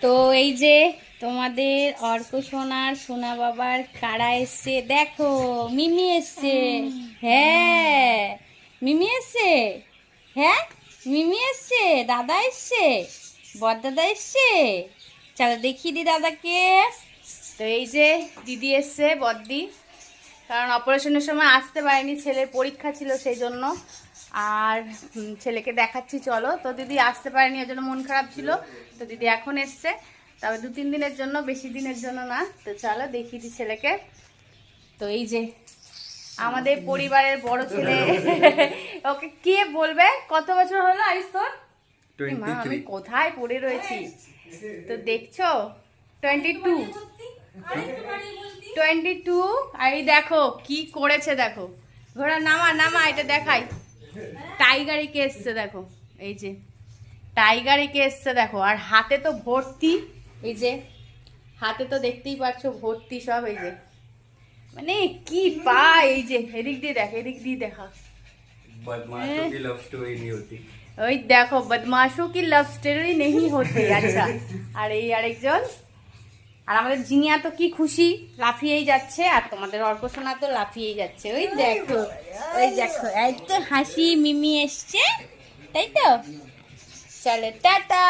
তো এই যে তোমাদের অর্ক সোনার সোনা বাবার কারা এসছে দেখো। মিমি এসছে। হ্যাঁ মিমি এসছে। হ্যাঁ মিমি এসছে, দাদা এসছে, বড়দাদা এসছে। চলো দেখিয়ে দি দাদাকে। তো এই যে দিদি এসছে, বড়দি, কারণ অপারেশনের সময় আসতে পারেনি, ছেলের পরীক্ষা ছিল সেই জন্য। আর ছেলেকে দেখাচ্ছি চলো। তো দিদি আসতে পারেনি, ওই জন্য মন খারাপ ছিল। তো দিদি এখন এসছে, তবে 2-3 দিনের জন্য, বেশি দিনের জন্য না। তো চলো দেখিয়ে দিই ছেলেকে। তো এই যে আমাদের পরিবারের বড় ছেলে। ওকে কে বলবে কত বছর হলো আয়ুষ তোর? মা আমি কোথায় পড়ে রয়েছি। তো দেখছো 22। আর এই দেখো কি করেছে, দেখো ঘোড়া নামা নামা, এটা দেখাই। টাইগার এঁকে এসছে দেখো, এই যে টাইগার এঁকে এসছে দেখো। আর হাতে তো ভর্তি, এই যে হাতে তো দেখতেই পাচ্ছ ভর্তি সব। এই যে মানে কি পায়, এই যে এদিক দিয়ে দেখ, এদিক দিয়ে দেখা। बदमाशों की लव स्टोरी नहीं होती। ওই দেখো বদমাশো কি লাভ স্টোরি নেই হতে। আচ্ছা, আর এই আরেকজন। আর আমাদের জিনিয়া তো কি খুশি, লাফিয়েই যাচ্ছে। আর তোমাদের অর্কসোনা তো লাফিয়েই যাচ্ছে। ওই দেখো, ওই দেখো এত হাসি, মিমি এসছে, তাই তো। চলে টাটা।